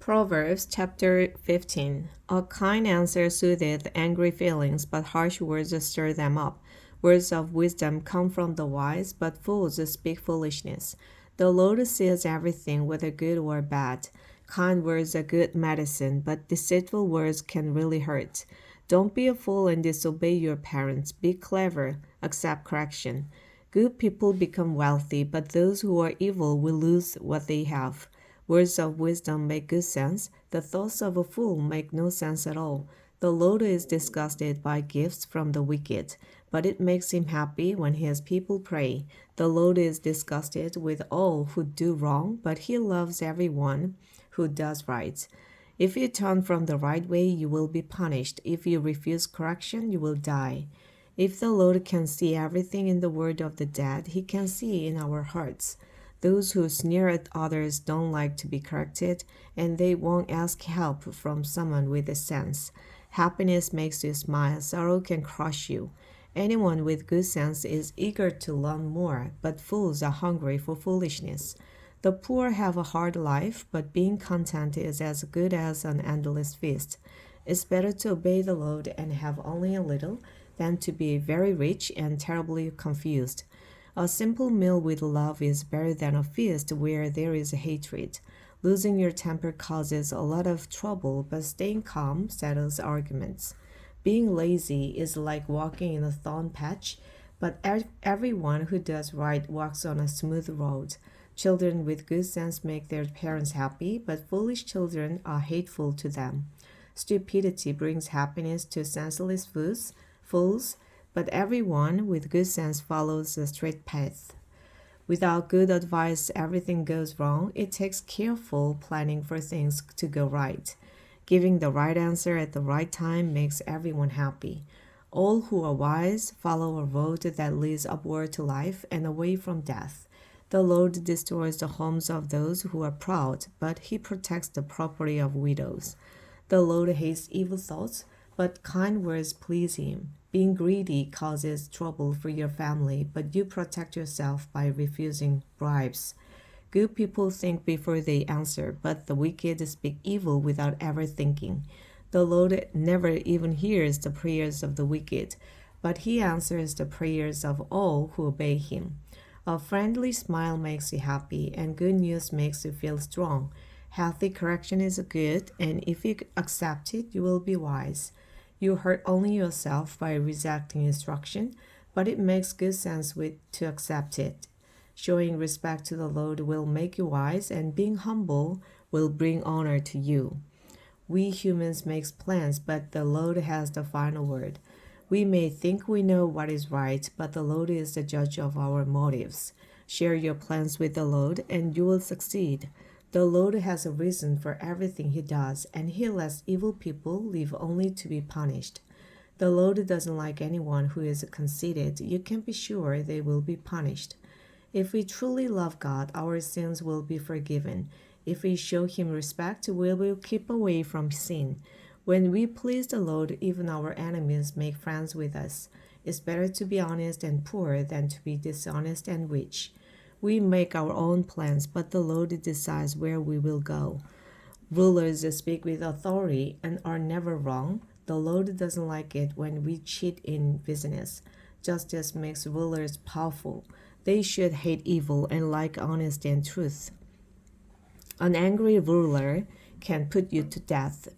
Proverbs chapter 15. A kind answer sootheth angry feelings, but harsh words stir them up. Words of wisdom come from the wise, but fools speak foolishness. The Lord sees everything, whether good or bad. Kind words are good medicine, but deceitful words can really hurt. Don't be a fool and disobey your parents. Be clever, accept correction. Good people become wealthy, but those who are evil will lose what they have. Words of wisdom make good sense. The thoughts of a fool make no sense at all. The Lord is disgusted by gifts from the wicked, but it makes him happy when his people pray. The Lord is disgusted with all who do wrong, but he loves everyone who does right. If you turn from the right way, you will be punished. If you refuse correction, you will die. If the Lord can see everything in the world of the dead, he can see in our hearts. Those who sneer at others don't like to be corrected, and they won't ask help from someone with a sense. Happiness makes you smile, sorrow can crush you. Anyone with good sense is eager to learn more, but fools are hungry for foolishness. The poor have a hard life, but being content is as good as an endless feast. It's better to obey the Lord and have only a little than to be very rich and terribly confused. A simple meal with love is better than a feast where there is hatred. Losing your temper causes a lot of trouble, but staying calm settles arguments. Being lazy is like walking in a thorn patch, but everyone who does right walks on a smooth road. Children with good sense make their parents happy, but foolish children are hateful to them. Stupidity brings happiness to senseless fools, but everyone with good sense follows the straight path. Without good advice, everything goes wrong. It takes careful planning for things to go right. Giving the right answer at the right time makes everyone happy. All who are wise follow a road that leads upward to life and away from death. The Lord destroys the homes of those who are proud, but he protects the property of widows. The Lord hates evil thoughts, but kind words please him. Being greedy causes trouble for your family, but you protect yourself by refusing bribes. Good people think before they answer, but the wicked speak evil without ever thinking. The Lord never even hears the prayers of the wicked, but he answers the prayers of all who obey him. A friendly smile makes you happy, and good news makes you feel strong. Healthy correction is good, and if you accept it, you will be wise. You hurt only yourself by rejecting instruction, but it makes good sense to accept it. Showing respect to the Lord will make you wise, and being humble will bring honor to you. We humans make plans, but the Lord has the final word. We may think we know what is right, but the Lord is the judge of our motives. Share your plans with the Lord, and you will succeed. The Lord has a reason for everything he does, and he lets evil people live only to be punished. The Lord doesn't like anyone who is conceited. You can be sure they will be punished. If we truly love God, our sins will be forgiven. If we show him respect, we will keep away from sin. When we please the Lord, even our enemies make friends with us. It's better to be honest and poor than to be dishonest and rich. We make our own plans, but the Lord decides where we will go. Rulers speak with authority and are never wrong. The Lord doesn't like it when we cheat in business. Justice makes rulers powerful. They should hate evil and like honesty and truth. An angry ruler can put you to death.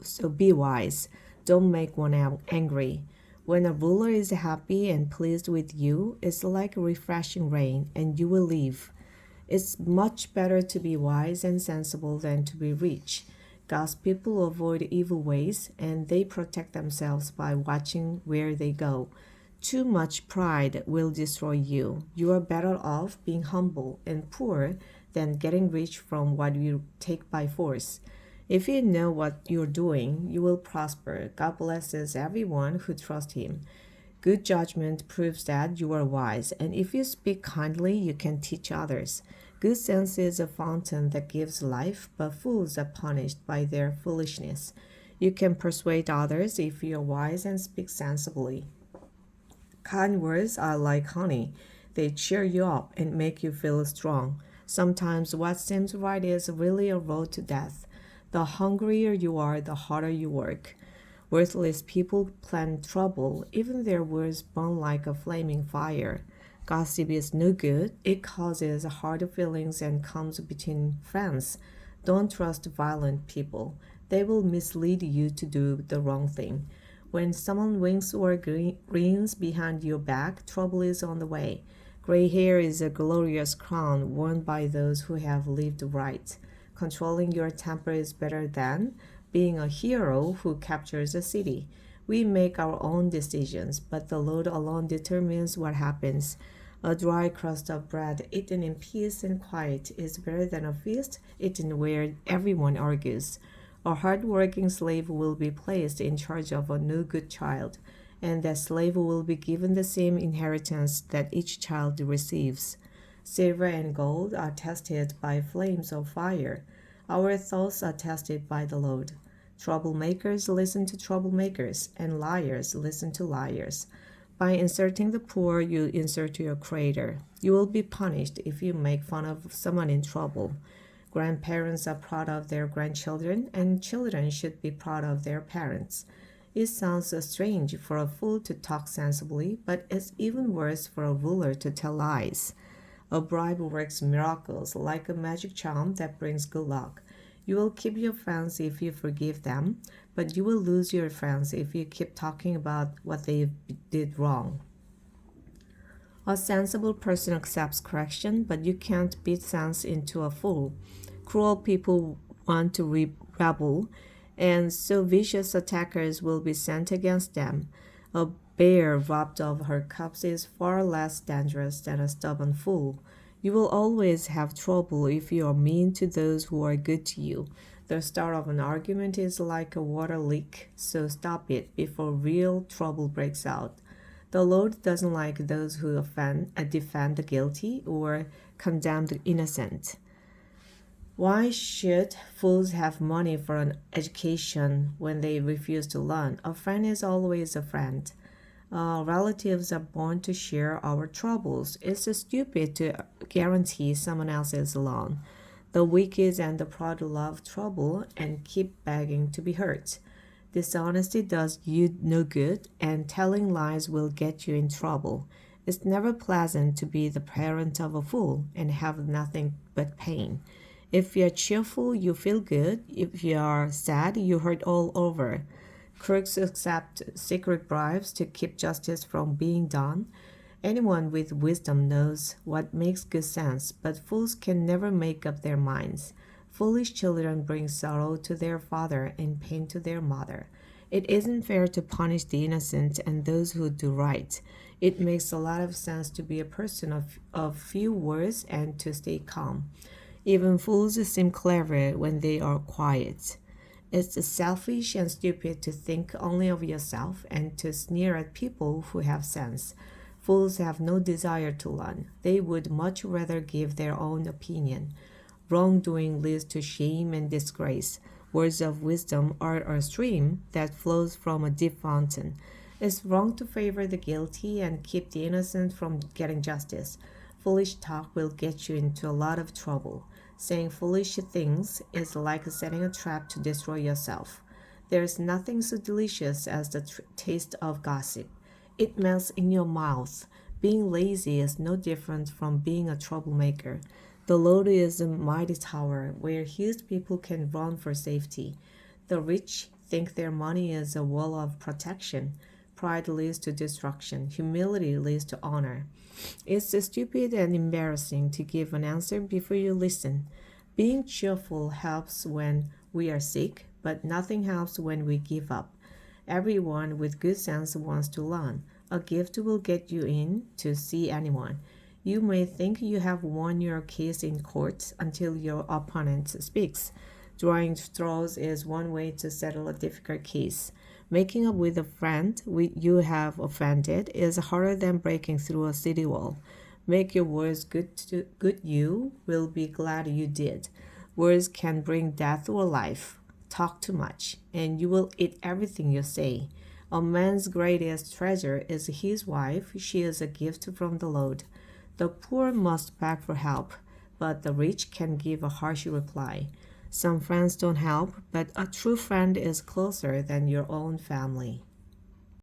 So be wise. Don't make one angry. When a ruler is happy and pleased with you, it's like refreshing rain, and you will live. It's much better to be wise and sensible than to be rich. God's people avoid evil ways, and they protect themselves by watching where they go. Too much pride will destroy you. You are better off being humble and poor than getting rich from what you take by force. If you know what you're doing, you will prosper. God blesses everyone who trusts him. Good judgment proves that you are wise, and if you speak kindly, you can teach others. Good sense is a fountain that gives life, but fools are punished by their foolishness. You can persuade others if you are wise and speak sensibly. Kind words are like honey. They cheer you up and make you feel strong. Sometimes what seems right is really a road to death. The hungrier you are, the harder you work. Worthless people plan trouble, even their words burn like a flaming fire. Gossip is no good. It causes hard feelings and comes between friends. Don't trust violent people. They will mislead you to do the wrong thing. When someone winks or grins behind your back, trouble is on the way. Gray hair is a glorious crown worn by those who have lived right. Controlling your temper is better than being a hero who captures a city. We make our own decisions, but the Lord alone determines what happens. A dry crust of bread eaten in peace and quiet is better than a feast eaten where everyone argues. A hard-working slave will be placed in charge of a no good child, and that slave will be given the same inheritance that each child receives. Silver and gold are tested by flames of fire. Our thoughts are tested by the Lord. Troublemakers listen to troublemakers, and liars listen to liars. By inserting the poor, you insert your creator. You will be punished if you make fun of someone in trouble. Grandparents are proud of their grandchildren, and children should be proud of their parents. It sounds strange for a fool to talk sensibly, but it's even worse for a ruler to tell lies. A bribe works miracles like a magic charm that brings good luck. You will keep your friends if you forgive them, but you will lose your friends if you keep talking about what they did wrong. A sensible person accepts correction, but you can't beat sense into a fool. Cruel people want to rebel, and so vicious attackers will be sent against them. A bear robbed of her cubs is far less dangerous than a stubborn fool. You will always have trouble if you are mean to those who are good to you. The start of an argument is like a water leak, so stop it before real trouble breaks out. The Lord doesn't like those who defend the guilty or condemn the innocent. Why should fools have money for an education when they refuse to learn? A friend is always a friend. Relatives are born to share our troubles. It's stupid to guarantee someone else's loan. The wicked and the proud love trouble and keep begging to be hurt. Dishonesty does you no good, and telling lies will get you in trouble. It's never pleasant to be the parent of a fool and have nothing but pain. If you're cheerful, you feel good. If you're sad, you hurt all over. Crooks accept secret bribes to keep justice from being done. Anyone with wisdom knows what makes good sense, but fools can never make up their minds. Foolish children bring sorrow to their father and pain to their mother. It isn't fair to punish the innocent and those who do right. It makes a lot of sense to be a person of few words and to stay calm. Even fools seem clever when they are quiet. It's selfish and stupid to think only of yourself and to sneer at people who have sense. Fools have no desire to learn. They would much rather give their own opinion. Wrongdoing leads to shame and disgrace. Words of wisdom are a stream that flows from a deep fountain. It's wrong to favor the guilty and keep the innocent from getting justice. Foolish talk will get you into a lot of trouble. Saying foolish things is like setting a trap to destroy yourself. There is nothing so delicious as the taste of gossip. It melts in your mouth. Being lazy is no different from being a troublemaker. The Lord is a mighty tower where his people can run for safety. The rich think their money is a wall of protection. Pride leads to destruction. Humility leads to honor. It's stupid and embarrassing to give an answer before you listen. Being cheerful helps when we are sick, but nothing helps when we give up. Everyone with good sense wants to learn. A gift will get you in to see anyone. You may think you have won your case in court until your opponent speaks. Drawing straws is one way to settle a difficult case. Making up with a friend you have offended is harder than breaking through a city wall. Make your words good you will be glad you did. Words can bring death or life. Talk too much, and you will eat everything you say. A man's greatest treasure is his wife. She is a gift from the Lord. The poor must beg for help, but the rich can give a harsh reply. Some friends don't help, but a true friend is closer than your own family.